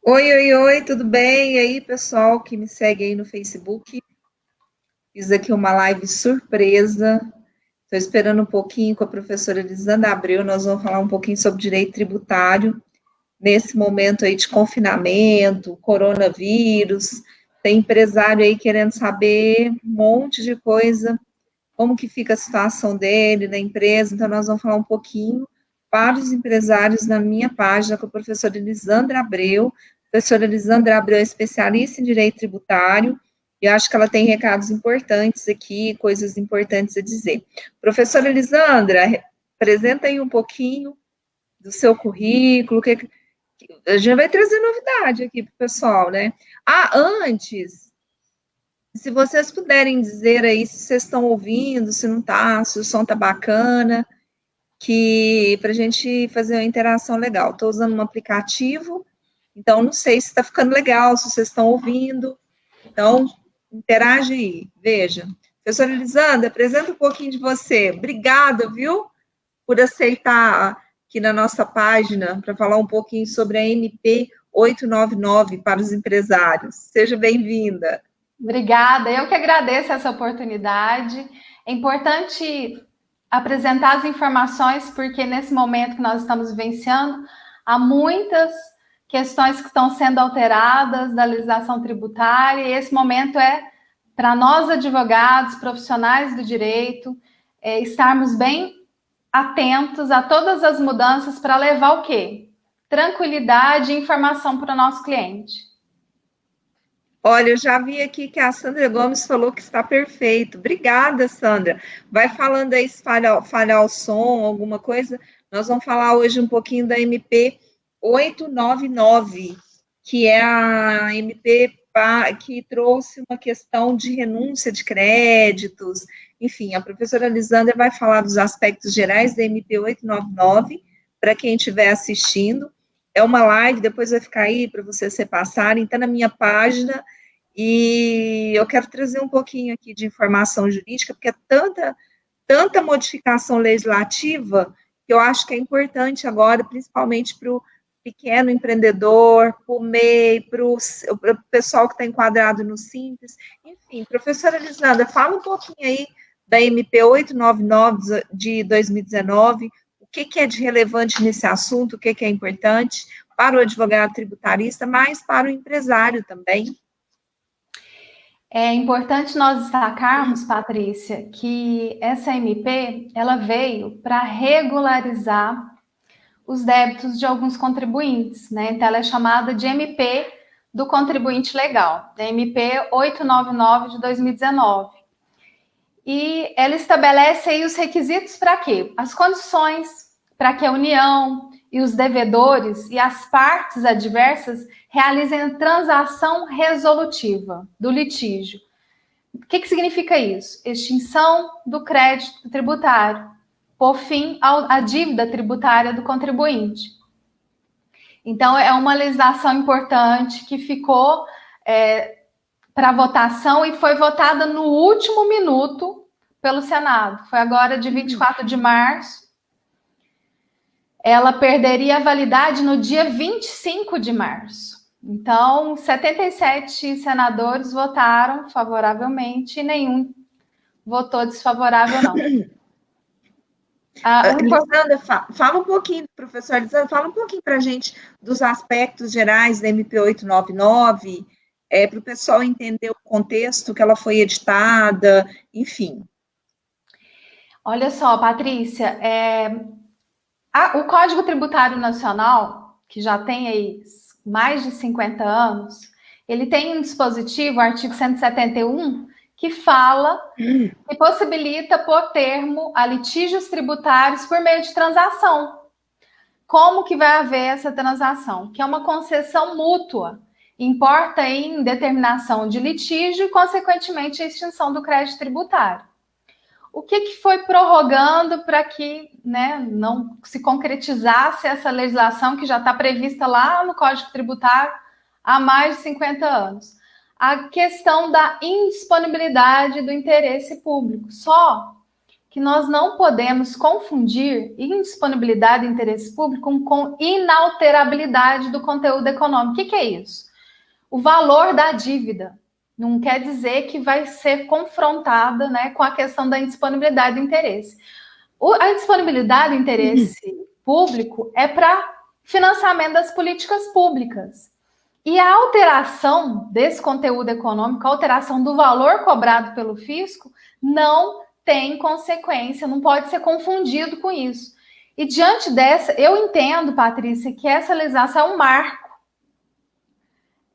Oi, oi, oi, tudo bem? E aí, pessoal que me segue aí no Facebook? Fiz aqui uma live surpresa. Estou esperando um pouquinho com a professora Elisandra Abreu. Nós vamos falar um pouquinho sobre direito tributário nesse momento aí de confinamento, coronavírus. Tem empresário aí querendo saber um monte de coisa, como que fica a situação dele na empresa. Então, nós vamos falar um pouquinho para os empresários na minha página com a professora Elisandra Abreu. A professora Elisandra Abreu é especialista em direito tributário e eu acho que ela tem recados importantes aqui, coisas importantes a dizer. Professora Elisandra, apresenta aí um pouquinho do seu currículo, a gente vai trazer novidade aqui para o pessoal, né? Antes, se vocês puderem dizer aí se vocês estão ouvindo, se não está, se o som está bacana, que para a gente fazer uma interação legal. Estou usando um aplicativo, então não sei se está ficando legal, se vocês estão ouvindo. Então, interage aí, veja. Professora Elisandra, apresenta um pouquinho de você. Obrigada, viu, por aceitar aqui na nossa página para falar um pouquinho sobre a MP 899 para os empresários. Seja bem-vinda. Obrigada, eu que agradeço essa oportunidade. É importante apresentar as informações, porque nesse momento que nós estamos vivenciando, há muitas questões que estão sendo alteradas da legislação tributária, e esse momento é para nós, advogados, profissionais do direito, estarmos bem atentos a todas as mudanças para levar o quê? Tranquilidade e informação para o nosso cliente. Olha, eu já vi aqui que a Sandra Gomes falou que está perfeito. Obrigada, Sandra. Vai falando aí se falhar o som, alguma coisa. Nós vamos falar hoje um pouquinho da MP 899, que é a MP que trouxe uma questão de renúncia de créditos. Enfim, a professora Lisandra vai falar dos aspectos gerais da MP 899, para quem estiver assistindo. É uma live, depois vai ficar aí para vocês repassarem, está na minha página, e eu quero trazer um pouquinho aqui de informação jurídica, porque é tanta modificação legislativa que eu acho que é importante agora, principalmente para o pequeno empreendedor, para o MEI, para o pessoal que está enquadrado no Simples. Enfim, professora Elisandra, fala um pouquinho aí da MP 899 de 2019, o que é de relevante nesse assunto, o que é importante para o advogado tributarista, mas para o empresário também. É importante nós destacarmos, Patrícia, que essa MP ela veio para regularizar os débitos de alguns contribuintes, né? Então ela é chamada de MP do contribuinte legal, da MP 899 de 2019. E ela estabelece aí os requisitos para quê? As condições para que a União e os devedores e as partes adversas realizem a transação resolutiva do litígio. O que significa isso? Extinção do crédito tributário, por fim à dívida tributária do contribuinte. Então, é uma legislação importante que ficou para votação e foi votada no último minuto pelo Senado. Foi agora de 24 de março. Ela perderia a validade no dia 25 de março. Então, 77 senadores votaram favoravelmente e nenhum votou desfavorável, não. Lisandra, fala um pouquinho, professor Lisandra, fala um pouquinho para a gente dos aspectos gerais da MP 899, para o pessoal entender o contexto que ela foi editada, enfim. Olha só, Patrícia, o Código Tributário Nacional, que já tem aí mais de 50 anos, ele tem um dispositivo, o artigo 171, que fala e possibilita pôr termo a litígios tributários por meio de transação. Como que vai haver essa transação? Que é uma concessão mútua. Importa em determinação de litígio e, consequentemente, a extinção do crédito tributário. O que foi prorrogando para que, né, não se concretizasse essa legislação que já está prevista lá no Código Tributário há mais de 50 anos? A questão da indisponibilidade do interesse público. Só que nós não podemos confundir indisponibilidade de interesse público com inalterabilidade do conteúdo econômico. O que é isso? O valor da dívida não quer dizer que vai ser confrontada, né, com a questão da indisponibilidade de interesse. A disponibilidade de interesse público é para financiamento das políticas públicas. E a alteração desse conteúdo econômico, a alteração do valor cobrado pelo fisco, não tem consequência, não pode ser confundido com isso. E diante dessa, eu entendo, Patrícia, que essa legislação é um marco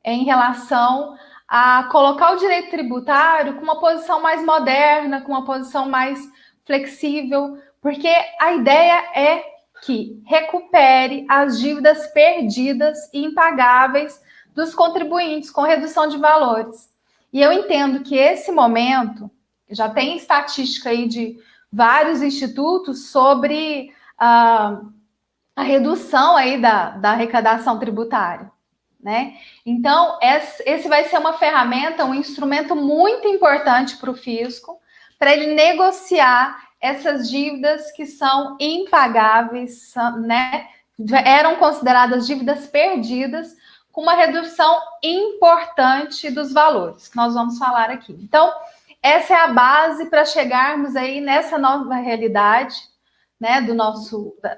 em relação a colocar o direito tributário com uma posição mais moderna, com uma posição mais flexível, porque a ideia é que recupere as dívidas perdidas e impagáveis dos contribuintes com redução de valores. E eu entendo que esse momento, já tem estatística aí de vários institutos sobre a redução aí da arrecadação tributária, né? Então, esse vai ser uma ferramenta, um instrumento muito importante para o fisco, para ele negociar essas dívidas que são impagáveis, né? Eram consideradas dívidas perdidas, com uma redução importante dos valores, que nós vamos falar aqui. Então, essa é a base para chegarmos aí nessa nova realidade, né,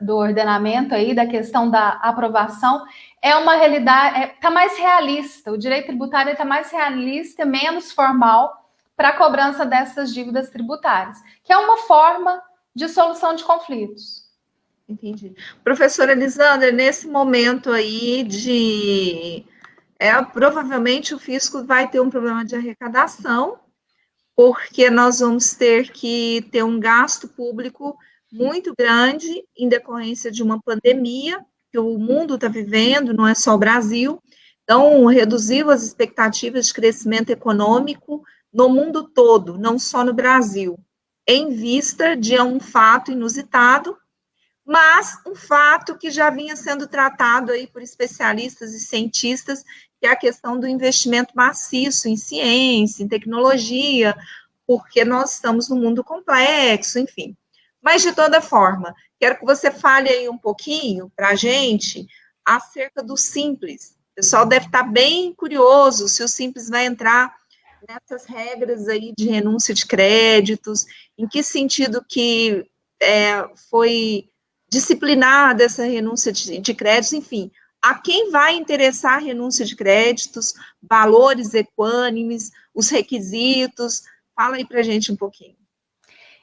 do ordenamento aí, da questão da aprovação. É uma realidade, está mais realista, o direito tributário está mais realista, menos formal, para a cobrança dessas dívidas tributárias, que é uma forma de solução de conflitos. Entendi. Professora Elisandra, nesse momento aí provavelmente o fisco vai ter um problema de arrecadação, porque nós vamos ter que ter um gasto público muito grande em decorrência de uma pandemia que o mundo está vivendo, não é só o Brasil. Então, reduziu as expectativas de crescimento econômico no mundo todo, não só no Brasil, em vista de um fato inusitado, mas um fato que já vinha sendo tratado aí por especialistas e cientistas, que é a questão do investimento maciço em ciência, em tecnologia, porque nós estamos num mundo complexo, enfim. Mas, de toda forma, quero que você fale aí um pouquinho para a gente acerca do Simples. O pessoal deve estar bem curioso se o Simples vai entrar nessas regras aí de renúncia de créditos, em que sentido que foi disciplinada essa renúncia de créditos, enfim, a quem vai interessar a renúncia de créditos, valores equânimes, os requisitos. Fala aí para a gente um pouquinho.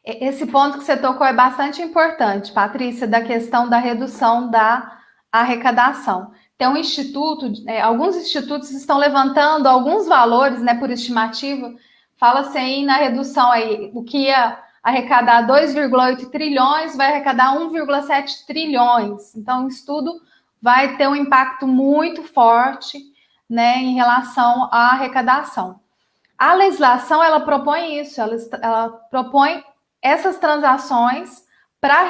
Esse ponto que você tocou é bastante importante, Patrícia, da questão da redução da arrecadação. Tem um instituto, alguns institutos estão levantando alguns valores, né, por estimativa, fala-se aí na redução aí, o que ia arrecadar 2,8 trilhões, vai arrecadar 1,7 trilhões. Então, o estudo vai ter um impacto muito forte, né, em relação à arrecadação. A legislação, ela propõe isso, ela propõe essas transações para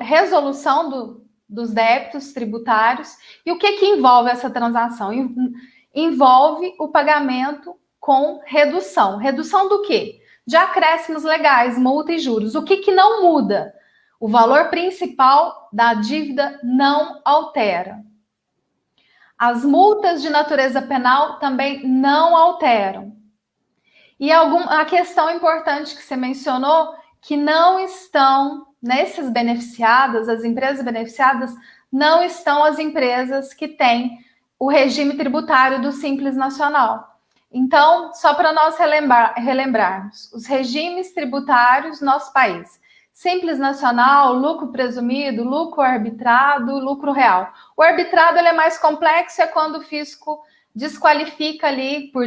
resolução dos débitos tributários. E o que envolve essa transação? Envolve o pagamento com redução. Redução do quê? De acréscimos legais, multa e juros. O que não muda? O valor principal da dívida não altera. As multas de natureza penal também não alteram. E a questão importante que você mencionou, que não estão nesses beneficiadas, as empresas beneficiadas, não estão as empresas que têm o regime tributário do Simples Nacional. Então, só para nós relembrarmos, os regimes tributários do nosso país: Simples Nacional, lucro presumido, lucro arbitrado, lucro real. O arbitrado ele é mais complexo, é quando o fisco desqualifica ali por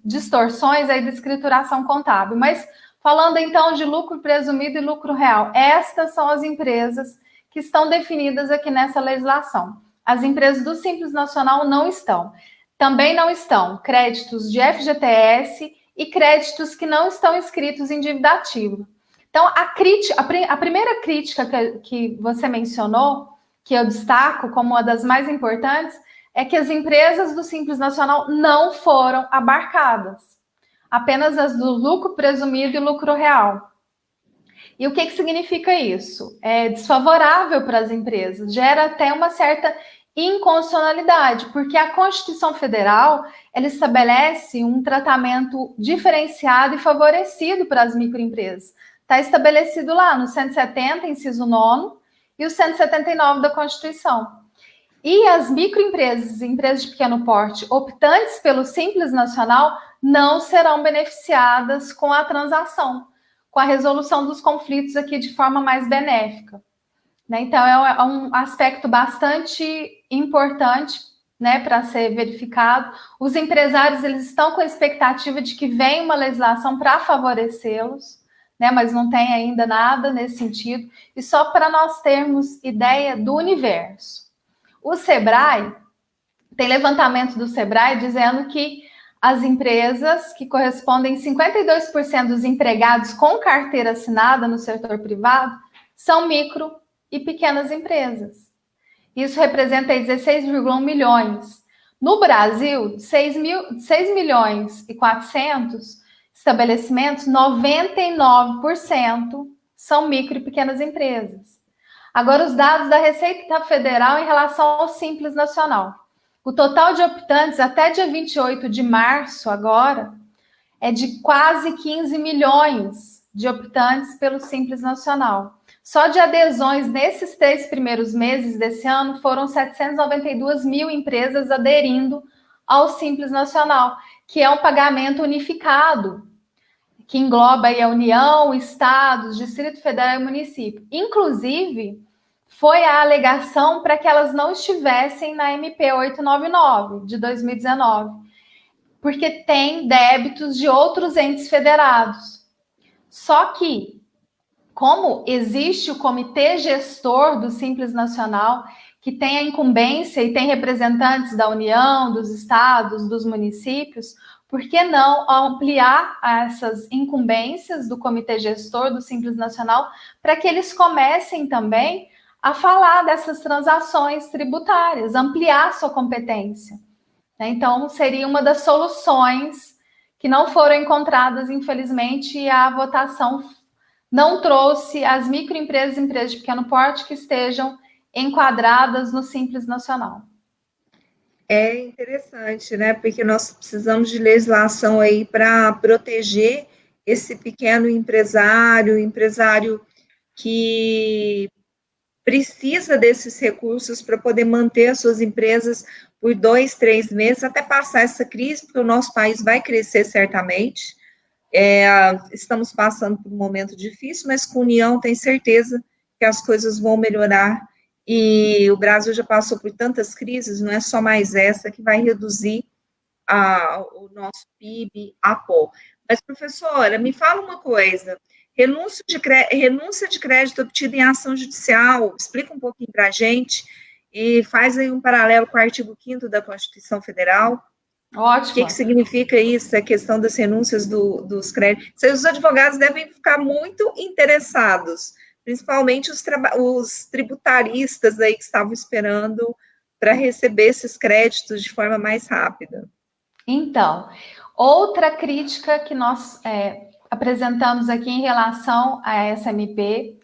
distorções aí de escrituração contábil. Mas falando então de lucro presumido e lucro real, estas são as empresas que estão definidas aqui nessa legislação. As empresas do Simples Nacional não estão. Também não estão créditos de FGTS e créditos que não estão inscritos em dívida ativa. Então, a primeira crítica que você mencionou, que eu destaco como uma das mais importantes, é que as empresas do Simples Nacional não foram abarcadas. Apenas as do lucro presumido e lucro real. E o que significa isso? É desfavorável para as empresas, gera até uma certa inconstitucionalidade, porque a Constituição Federal ela estabelece um tratamento diferenciado e favorecido para as microempresas. Está estabelecido lá no 170, inciso 9, e o 179 da Constituição. E as microempresas e empresas de pequeno porte optantes pelo Simples Nacional não serão beneficiadas com a transação, com a resolução dos conflitos aqui de forma mais benéfica. Né? Então, é um aspecto bastante importante, né, para ser verificado. Os empresários eles estão com a expectativa de que venha uma legislação para favorecê-los, né, mas não tem ainda nada nesse sentido. E só para nós termos ideia do universo. O Sebrae, tem levantamento do Sebrae dizendo que as empresas que correspondem a 52% dos empregados com carteira assinada no setor privado são micro e pequenas empresas. Isso representa 16,1 milhões. No Brasil, 6 milhões e 400 estabelecimentos, 99% são micro e pequenas empresas. Agora, os dados da Receita Federal em relação ao Simples Nacional. O total de optantes até dia 28 de março agora é de quase 15 milhões de optantes pelo Simples Nacional. Só de adesões nesses 3 primeiros meses desse ano foram 792 mil empresas aderindo ao Simples Nacional, que é um pagamento unificado, que engloba aí a União, Estados, Distrito Federal e município. Inclusive, foi a alegação para que elas não estivessem na MP 899 de 2019, porque tem débitos de outros entes federados. Só que, como existe o comitê gestor do Simples Nacional, que tem a incumbência e tem representantes da União, dos estados, dos municípios, por que não ampliar essas incumbências do comitê gestor do Simples Nacional para que eles comecem também a falar dessas transações tributárias, ampliar sua competência. Então, seria uma das soluções que não foram encontradas, infelizmente, e a votação não trouxe as microempresas e empresas de pequeno porte que estejam enquadradas no Simples Nacional. É interessante, né? Porque nós precisamos de legislação aí para proteger esse pequeno empresário que precisa desses recursos para poder manter as suas empresas por 2, 3 meses, até passar essa crise, porque o nosso país vai crescer certamente. Estamos passando por um momento difícil, mas com união tenho certeza que as coisas vão melhorar, e o Brasil já passou por tantas crises, não é só mais essa que vai reduzir o nosso PIB a pó. Mas, professora, me fala uma coisa, renúncia de crédito obtido em ação judicial, explica um pouquinho para a gente, e faz aí um paralelo com o artigo 5º da Constituição Federal. Ótimo. O que significa isso, a questão das renúncias dos créditos? Os advogados devem ficar muito interessados, principalmente os tributaristas aí que estavam esperando para receber esses créditos de forma mais rápida. Então, outra crítica que nós apresentamos aqui em relação a essa MP,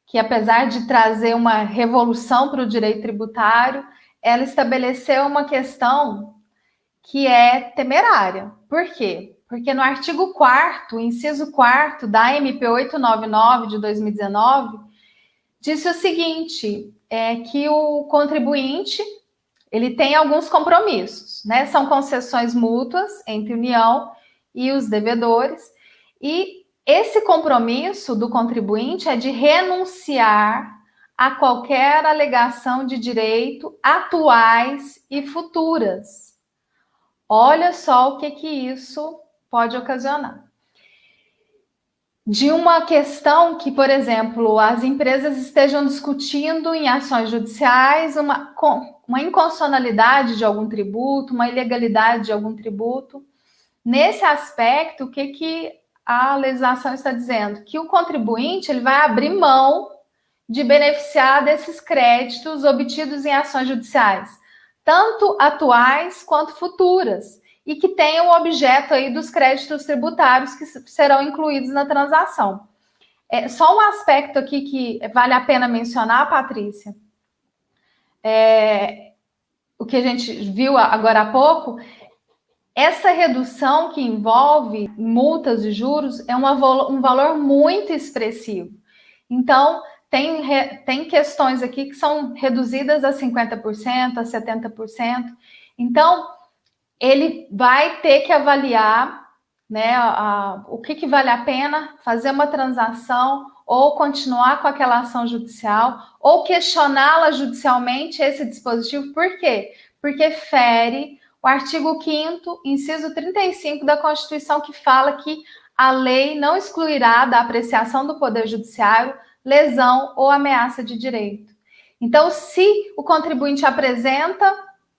que apesar de trazer uma revolução para o direito tributário, ela estabeleceu uma questão que é temerária. Por quê? Porque no artigo 4º, inciso 4º da MP 899 de 2019, disse o seguinte, que o contribuinte ele tem alguns compromissos, né? São concessões mútuas entre a União e os devedores, e esse compromisso do contribuinte é de renunciar a qualquer alegação de direito atuais e futuras. Olha só o que isso pode ocasionar. De uma questão que, por exemplo, as empresas estejam discutindo em ações judiciais uma inconstitucionalidade de algum tributo, uma ilegalidade de algum tributo. Nesse aspecto, o que a legislação está dizendo? Que o contribuinte ele vai abrir mão de beneficiar desses créditos obtidos em ações judiciais, tanto atuais quanto futuras, e que tenham o objeto aí dos créditos tributários que serão incluídos na transação. Só um aspecto aqui que vale a pena mencionar, Patrícia, o que a gente viu agora há pouco, essa redução que envolve multas de juros é um valor muito expressivo. Então, tem questões aqui que são reduzidas a 50%, a 70%. Então, ele vai ter que avaliar, né, o que vale a pena fazer uma transação ou continuar com aquela ação judicial ou questioná-la judicialmente, esse dispositivo. Por quê? Porque fere o artigo 5º, inciso 35 da Constituição, que fala que a lei não excluirá da apreciação do Poder Judiciário lesão ou ameaça de direito. Então, se o contribuinte apresenta,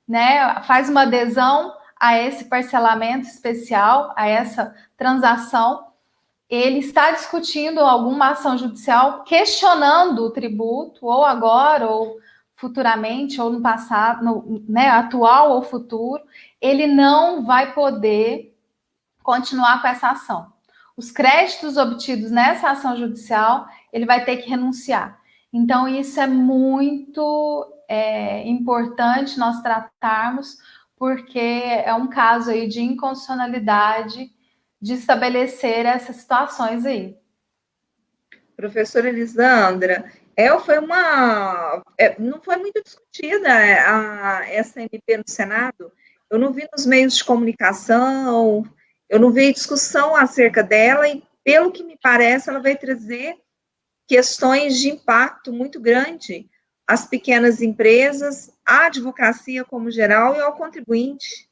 né, faz uma adesão a esse parcelamento especial, a essa transação, ele está discutindo alguma ação judicial questionando o tributo, ou agora, ou futuramente, ou no passado, né, atual ou futuro, ele não vai poder continuar com essa ação. Os créditos obtidos nessa ação judicial, ele vai ter que renunciar. Então, isso é muito importante nós tratarmos, porque é um caso aí de inconstitucionalidade de estabelecer essas situações aí. Professora Elisandra, não foi muito discutida essa MP no Senado. Eu não vi nos meios de comunicação, eu não vi discussão acerca dela, e pelo que me parece, ela vai trazer questões de impacto muito grande às pequenas empresas, à advocacia como geral e ao contribuinte.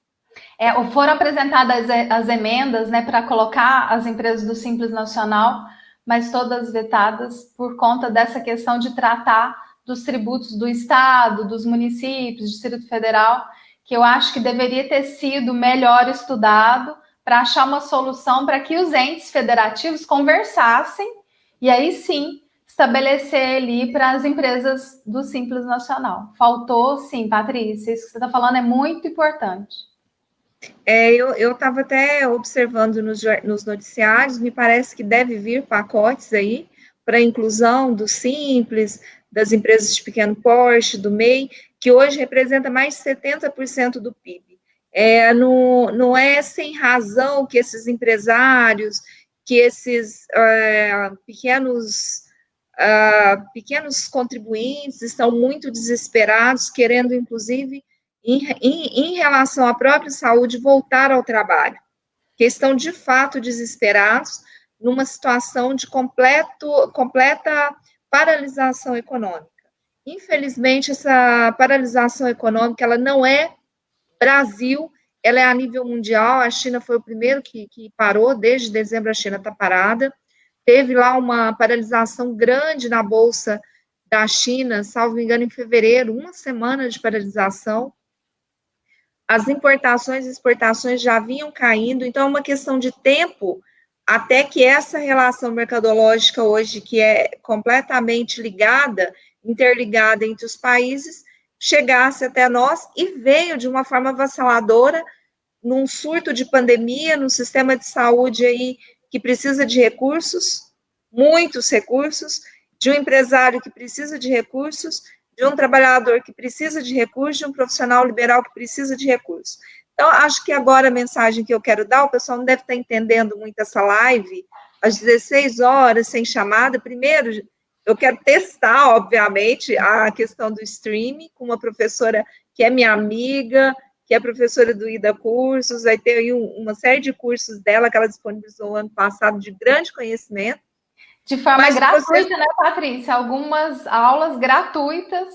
Foram apresentadas as emendas, né, para colocar as empresas do Simples Nacional, mas todas vetadas por conta dessa questão de tratar dos tributos do Estado, dos municípios, Distrito Federal, que eu acho que deveria ter sido melhor estudado para achar uma solução para que os entes federativos conversassem e aí sim estabelecer ali para as empresas do Simples Nacional. Faltou, sim, Patrícia, isso que você está falando é muito importante. Eu estava até observando nos noticiários, me parece que deve vir pacotes aí para a inclusão do Simples, das empresas de pequeno porte, do MEI, que hoje representa mais de 70% do PIB. Não é sem razão que esses empresários, que esses pequenos contribuintes estão muito desesperados, querendo, inclusive, em relação à própria saúde, voltar ao trabalho, que estão, de fato, desesperados numa situação de completa paralisação econômica. Infelizmente, essa paralisação econômica, ela não é Brasil, ela é a nível mundial. A China foi o primeiro que parou, desde dezembro a China está parada. Teve lá uma paralisação grande na Bolsa da China, salvo me engano, em fevereiro, uma semana de paralisação. As importações e exportações já vinham caindo, então é uma questão de tempo até que essa relação mercadológica hoje, que é completamente interligada entre os países, chegasse até nós, e veio de uma forma avassaladora, num surto de pandemia, num sistema de saúde aí que precisa de recursos, muitos recursos, de um empresário que precisa de recursos, de um trabalhador que precisa de recursos, de um profissional liberal que precisa de recursos. Então, acho que agora a mensagem que eu quero dar, o pessoal não deve estar entendendo muito essa live, às 16 horas, sem chamada. Primeiro, eu quero testar, obviamente, a questão do streaming com uma professora que é minha amiga, que é professora do IDA Cursos, vai ter aí uma série de cursos dela que ela disponibilizou no ano passado, de grande conhecimento. De forma gratuita, né, Patrícia? Algumas aulas gratuitas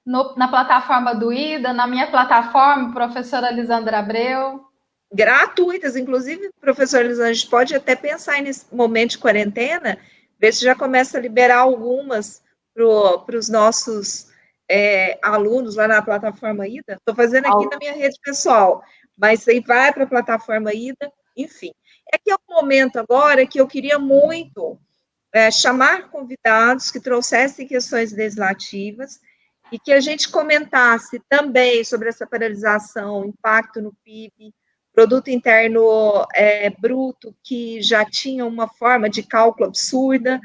na plataforma do IDA, na minha plataforma, professora Elisandra Abreu. Gratuitas, inclusive, professora Elisandra, a gente pode até pensar nesse momento de quarentena, ver se já começa a liberar algumas para os nossos alunos lá na plataforma IDA. Estou fazendo aqui na minha rede pessoal, mas aí vai para a plataforma IDA, enfim. É que é um momento agora que eu queria muito chamar convidados que trouxessem questões legislativas e que a gente comentasse também sobre essa paralisação, impacto no PIB, produto interno bruto, que já tinha uma forma de cálculo absurda,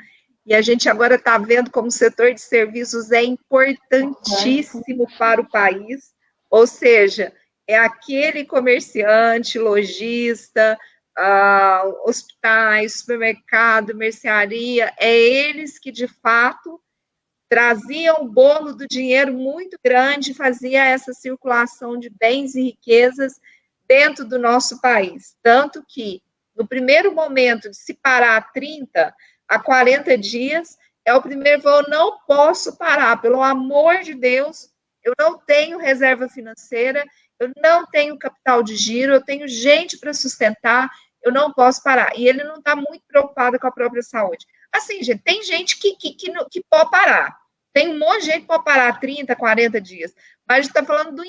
e a gente agora está vendo como o setor de serviços é importantíssimo para o país, ou seja, é aquele comerciante, lojista, hospitais, supermercado, mercearia, é eles que, de fato, traziam o bolo do dinheiro muito grande, fazia essa circulação de bens e riquezas dentro do nosso país. Tanto que, no primeiro momento de se parar 30 a 40 dias, é o primeiro voo, não posso parar, pelo amor de Deus, eu não tenho reserva financeira, eu não tenho capital de giro, eu tenho gente para sustentar, eu não posso parar. E ele não está muito preocupado com a própria saúde. Assim, gente, tem gente que pode parar. Tem um monte de gente que pode parar 30, 40 dias. Mas a gente está falando do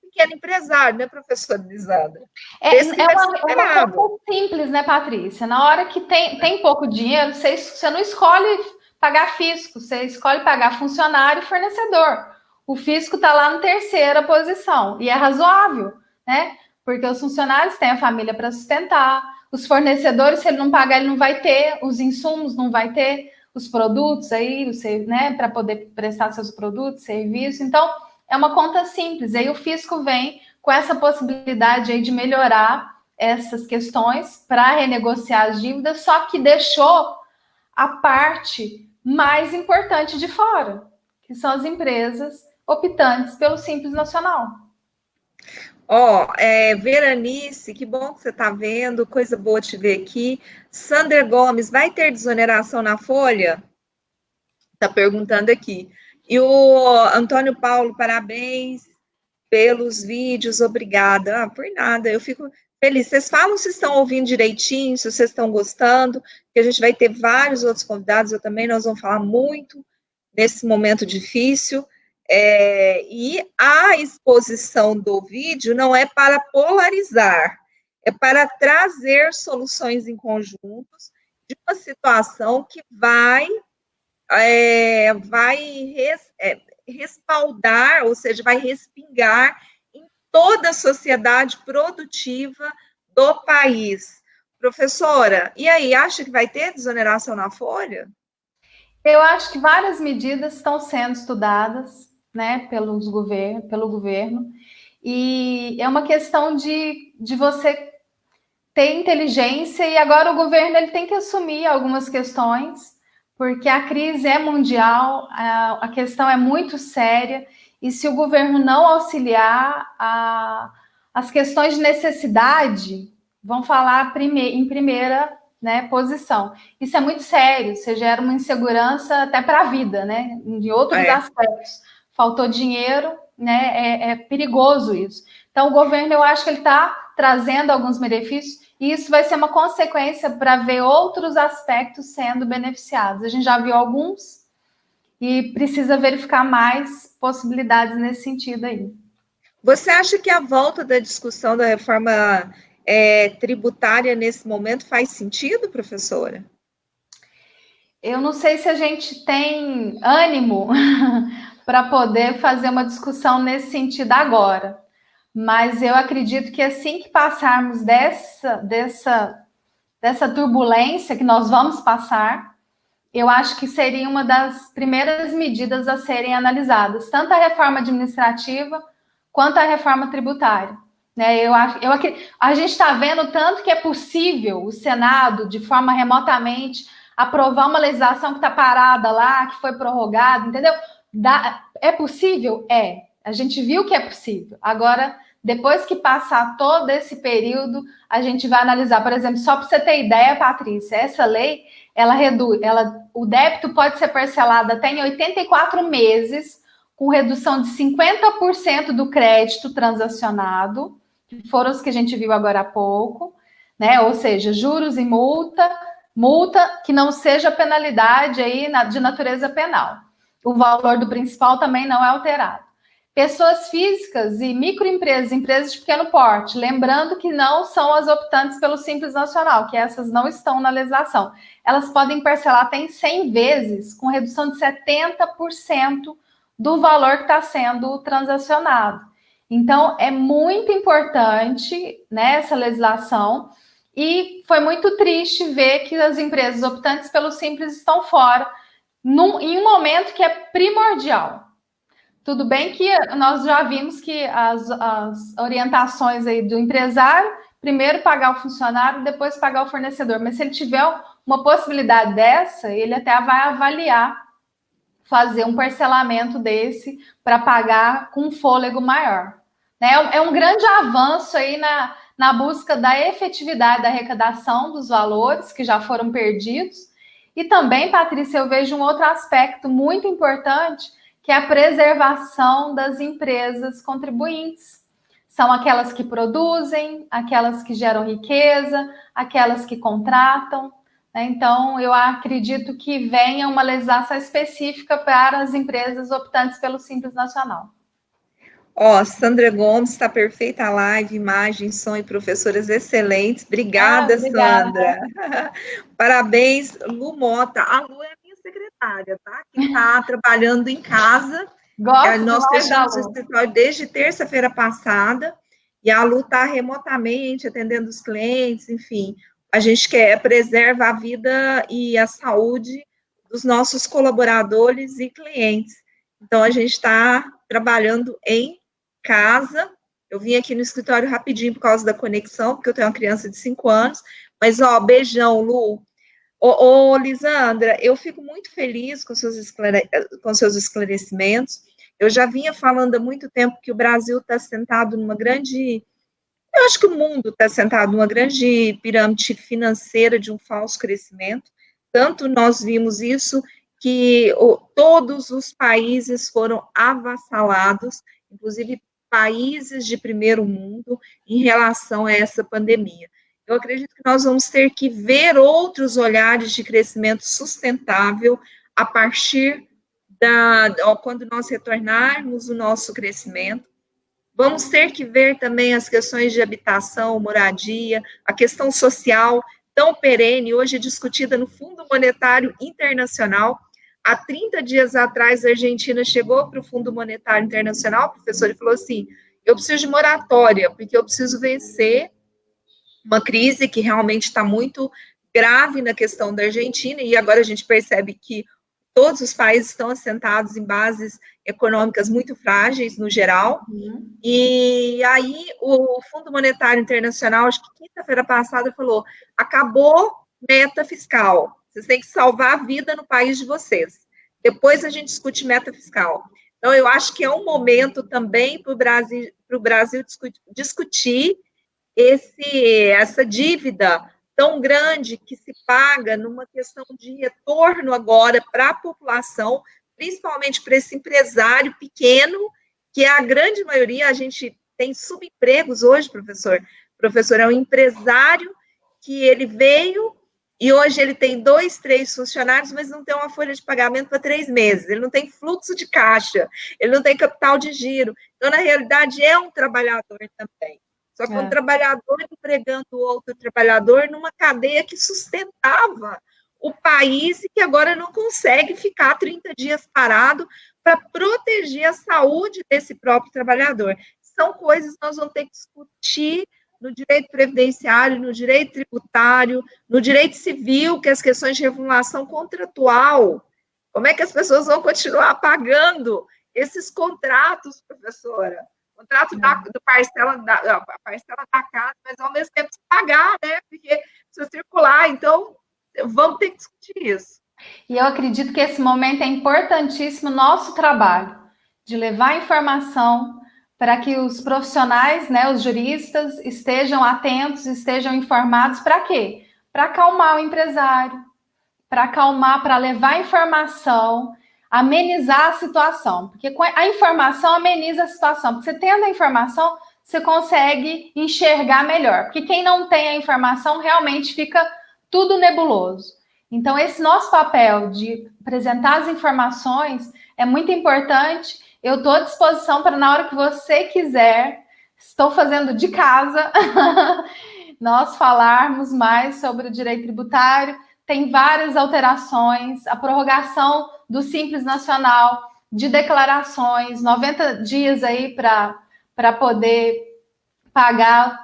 pequeno empresário, né, professora Lisandra? É uma coisa simples, né, Patrícia? Na hora que tem pouco dinheiro, você não escolhe pagar fisco, você escolhe pagar funcionário e fornecedor. O fisco está lá na terceira posição, e é razoável, né? Porque os funcionários têm a família para sustentar, os fornecedores, se ele não pagar, ele não vai ter, os insumos não vai ter, os produtos aí, né, para poder prestar seus produtos, serviços. Então, é uma conta simples. Aí o fisco vem com essa possibilidade aí de melhorar essas questões para renegociar as dívidas, só que deixou a parte mais importante de fora, que são as empresas optantes pelo Simples Nacional. Veranice, que bom que você está vendo, coisa boa te ver aqui. Sander Gomes, vai ter desoneração na folha? Está perguntando aqui. E o Antônio Paulo, parabéns pelos vídeos, obrigada. Por nada, eu fico feliz. Vocês falam se estão ouvindo direitinho, se vocês estão gostando, que a gente vai ter vários outros convidados, eu também, nós vamos falar muito nesse momento difícil. E a exposição do vídeo não é para polarizar, é para trazer soluções em conjuntos de uma situação que vai respaldar, ou seja, vai respingar em toda a sociedade produtiva do país. Professora, e aí, acha que vai ter desoneração na folha? Eu acho que várias medidas estão sendo estudadas, né, pelo governo, e é uma questão de você ter inteligência, e agora o governo ele tem que assumir algumas questões, porque a crise é mundial, a questão é muito séria, e se o governo não auxiliar, as questões de necessidade vão falar em primeira, né, posição. Isso é muito sério, você gera uma insegurança até para a vida, né, de outros aspectos. Faltou dinheiro, né, é perigoso isso. Então, o governo, eu acho que ele está trazendo alguns benefícios, e isso vai ser uma consequência para ver outros aspectos sendo beneficiados. A gente já viu alguns e precisa verificar mais possibilidades nesse sentido aí. Você acha que a volta da discussão da reforma tributária nesse momento faz sentido, professora? Eu não sei se a gente tem ânimo para poder fazer uma discussão nesse sentido agora, mas eu acredito que assim que passarmos dessa turbulência que nós vamos passar, eu acho que seria uma das primeiras medidas a serem analisadas, tanto a reforma administrativa quanto a reforma tributária. Né? A gente está vendo tanto que é possível o Senado, de forma remotamente, aprovar uma legislação que está parada lá, que foi prorrogada, entendeu? É possível? É. A gente viu que é possível. Agora, depois que passar todo esse período, a gente vai analisar. Por exemplo, só para você ter ideia, Patrícia, essa lei, ela reduz, o débito pode ser parcelado até em 84 meses, com redução de 50% do crédito transacionado, que foram os que a gente viu agora há pouco, né? Ou seja, juros e multa que não seja penalidade aí de natureza penal. O valor do principal também não é alterado. Pessoas físicas e microempresas, empresas de pequeno porte, lembrando que não são as optantes pelo Simples Nacional, que essas não estão na legislação. Elas podem parcelar até em 100 vezes, com redução de 70% do valor que está sendo transacionado. Então, é muito importante, né, essa legislação, e foi muito triste ver que as empresas optantes pelo Simples estão fora, em um momento que é primordial. Tudo bem que nós já vimos que as orientações aí do empresário, primeiro pagar o funcionário, depois pagar o fornecedor. Mas se ele tiver uma possibilidade dessa, ele até vai avaliar fazer um parcelamento desse para pagar com um fôlego maior. Né? É um grande avanço aí na busca da efetividade da arrecadação dos valores que já foram perdidos. E também, Patrícia, eu vejo um outro aspecto muito importante, que é a preservação das empresas contribuintes. São aquelas que produzem, aquelas que geram riqueza, aquelas que contratam. Então, eu acredito que venha uma legislação específica para as empresas optantes pelo Simples Nacional. Ó, Sandra Gomes, está perfeita a live, imagem, som e professoras excelentes. Obrigada, obrigada. Sandra. Parabéns, Lu Mota. A Lu é a minha secretária, tá? Que está trabalhando em casa. Nós fechamos o escritório desde terça-feira passada e a Lu está remotamente atendendo os clientes, enfim. A gente preserva a vida e a saúde dos nossos colaboradores e clientes. Então, a gente está trabalhando em casa. Eu vim aqui no escritório rapidinho por causa da conexão, porque eu tenho uma criança de 5 anos. Mas, ó, beijão, Lu. Ô, Lisandra, eu fico muito feliz com seus esclarecimentos. Eu já vinha falando há muito tempo que o Brasil está sentado numa grande... Eu acho que o mundo está sentado numa grande pirâmide financeira de um falso crescimento. Tanto nós vimos isso que todos os países foram avassalados, inclusive países de primeiro mundo, em relação a essa pandemia. Eu acredito que nós vamos ter que ver outros olhares de crescimento sustentável a partir quando nós retornarmos o nosso crescimento. Vamos ter que ver também as questões de habitação, moradia, a questão social, tão perene, hoje discutida no Fundo Monetário Internacional. Há 30 dias atrás, a Argentina chegou para o Fundo Monetário Internacional, professor, e falou assim, eu preciso de moratória, porque eu preciso vencer uma crise que realmente está muito grave na questão da Argentina, e agora a gente percebe que todos os países estão assentados em bases econômicas muito frágeis, no geral, e aí o Fundo Monetário Internacional, acho que quinta-feira passada, falou, acabou meta fiscal, vocês têm que salvar a vida no país de vocês, depois a gente discute meta fiscal. Então, eu acho que é um momento também para o Brasil discutir essa dívida tão grande que se paga numa questão de retorno agora para a população, principalmente para esse empresário pequeno, que é a grande maioria, a gente tem subempregos hoje, professor. Professor, é um empresário que ele veio e hoje ele tem 2, 3 funcionários, mas não tem uma folha de pagamento para 3 meses, ele não tem fluxo de caixa, ele não tem capital de giro. Então, na realidade, é um trabalhador também. Só que um trabalhador empregando outro trabalhador numa cadeia que sustentava o país e que agora não consegue ficar 30 dias parado para proteger a saúde desse próprio trabalhador. São coisas que nós vamos ter que discutir no direito previdenciário, no direito tributário, no direito civil, que é as questões de reformulação contratual. Como é que as pessoas vão continuar pagando esses contratos, professora? Contrato do parcela da casa, mas ao mesmo tempo pagar, né? Porque precisa circular, então vamos ter que discutir isso. E eu acredito que esse momento é importantíssimo, nosso trabalho, de levar informação para que os profissionais, né, os juristas, estejam atentos, estejam informados. Para quê? Para acalmar o empresário, para acalmar, para levar informação, amenizar a situação. Porque a informação ameniza a situação. Porque você tendo a informação, você consegue enxergar melhor. Porque quem não tem a informação, realmente fica tudo nebuloso. Então, esse nosso papel de apresentar as informações é muito importante. Eu estou à disposição para, na hora que você quiser, estou fazendo de casa, nós falarmos mais sobre o direito tributário. Tem várias alterações, a prorrogação do Simples Nacional, de declarações, 90 dias aí para poder pagar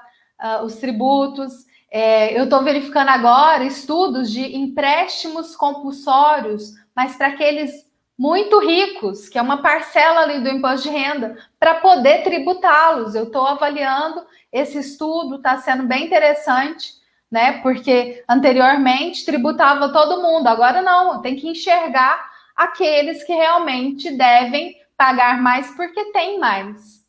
os tributos. Eu estou verificando agora estudos de empréstimos compulsórios, mas para aqueles muito ricos, que é uma parcela ali do imposto de renda, para poder tributá-los. Eu estou avaliando esse estudo, está sendo bem interessante, né? Porque anteriormente tributava todo mundo, agora não, tem que enxergar aqueles que realmente devem pagar mais porque tem mais.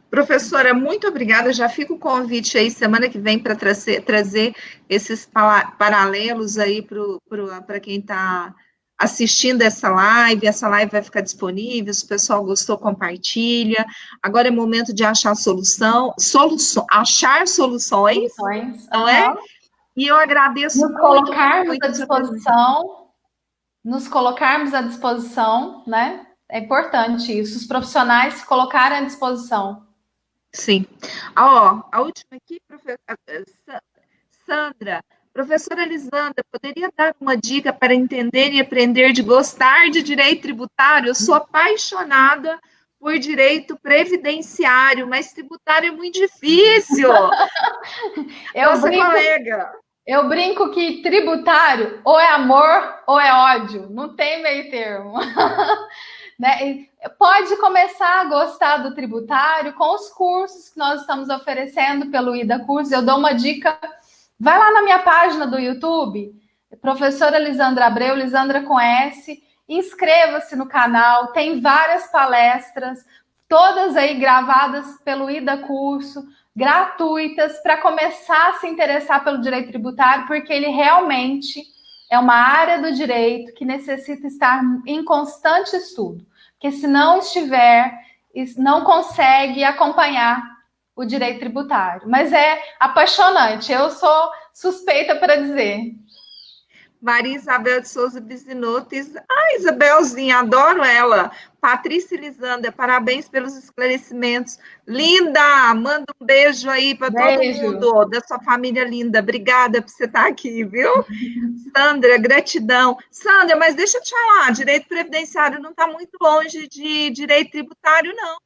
Professora, muito obrigada. Já fica o convite aí semana que vem para trazer esses paralelos aí para quem está assistindo essa live. Essa live vai ficar disponível. Se o pessoal gostou, compartilha. Agora é momento de achar achar soluções, não é? E eu agradeço nos colocarmos à disposição, né? É importante isso, os profissionais se colocarem à disposição. Sim. Ó, a última aqui, Sandra. Professora Elisandra, poderia dar uma dica para entender e aprender de gostar de direito tributário? Eu sou apaixonada por direito previdenciário, mas tributário é muito difícil. Nossa colega. Eu brinco que tributário ou é amor ou é ódio, não tem meio termo. Né? Pode começar a gostar do tributário com os cursos que nós estamos oferecendo pelo IDA Cursos. Eu dou uma dica, vai lá na minha página do YouTube, professora Lisandra Abreu, Lisandra com S, inscreva-se no canal, tem várias palestras, todas aí gravadas pelo IDA Curso, gratuitas, para começar a se interessar pelo direito tributário, porque ele realmente é uma área do direito que necessita estar em constante estudo, porque se não estiver, não consegue acompanhar o direito tributário. Mas é apaixonante, eu sou suspeita para dizer. Maria Isabel de Souza Bisinotto. Isabelzinha, adoro ela. Patrícia Lisandra, parabéns pelos esclarecimentos. Linda, manda um beijo aí para todo mundo da sua família linda. Obrigada por você estar aqui, viu? Sandra, gratidão. Sandra, mas deixa eu te falar, direito previdenciário não está muito longe de direito tributário, não.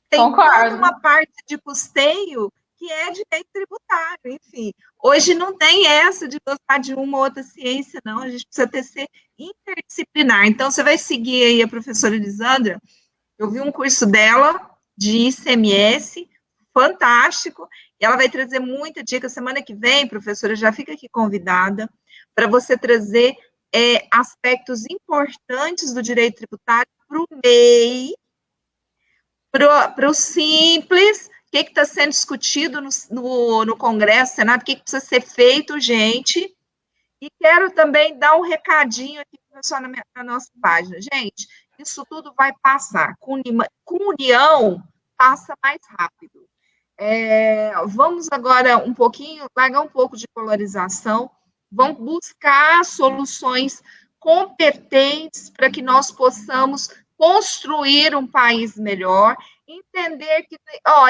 Tem toda uma parte de custeio que é direito tributário, enfim. Hoje não tem essa de gostar de uma ou outra ciência, não. A gente precisa ser interdisciplinar. Então, você vai seguir aí a professora Elisandra. Eu vi um curso dela de ICMS, fantástico, e ela vai trazer muita dica. Semana que vem, professora, já fica aqui convidada para você trazer aspectos importantes do direito tributário para o MEI, para o Simples, o que está sendo discutido no Congresso, Senado, o que precisa ser feito, gente. E quero também dar um recadinho aqui pessoal na nossa página. Gente, isso tudo vai passar. Com união, passa mais rápido. Vamos agora largar um pouco de polarização, vamos buscar soluções competentes para que nós possamos construir um país melhor, entender que,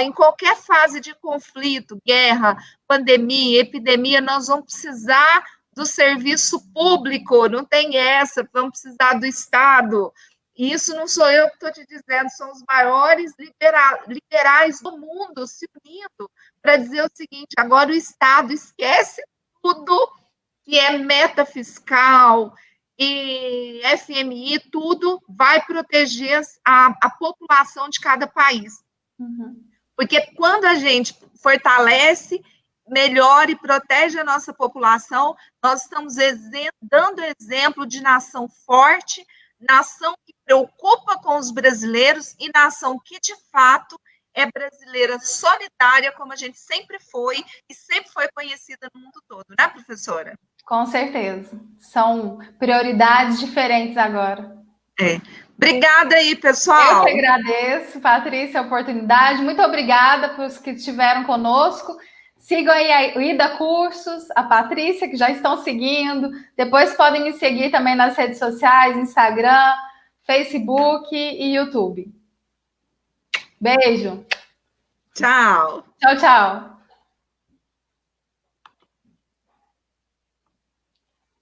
em qualquer fase de conflito, guerra, pandemia, epidemia, nós vamos precisar do serviço público, não tem essa, vamos precisar do Estado. E isso não sou eu que estou te dizendo, são os maiores liberais do mundo se unindo para dizer o seguinte: agora o Estado esquece tudo que é meta fiscal e FMI, tudo vai proteger a população de cada país. Uhum. Porque quando a gente fortalece, melhora e protege a nossa população, nós estamos dando exemplo de nação forte, nação que preocupa com os brasileiros e nação que, de fato, é brasileira solidária, como a gente sempre foi e sempre foi conhecida no mundo todo, né, professora? Com certeza. São prioridades diferentes agora. Obrigada aí, pessoal. Eu que agradeço, Patrícia, a oportunidade. Muito obrigada para os que estiveram conosco. Sigam aí o IDA Cursos, a Patrícia, que já estão seguindo. Depois podem me seguir também nas redes sociais, Instagram, Facebook e YouTube. Beijo. Tchau. Tchau, tchau.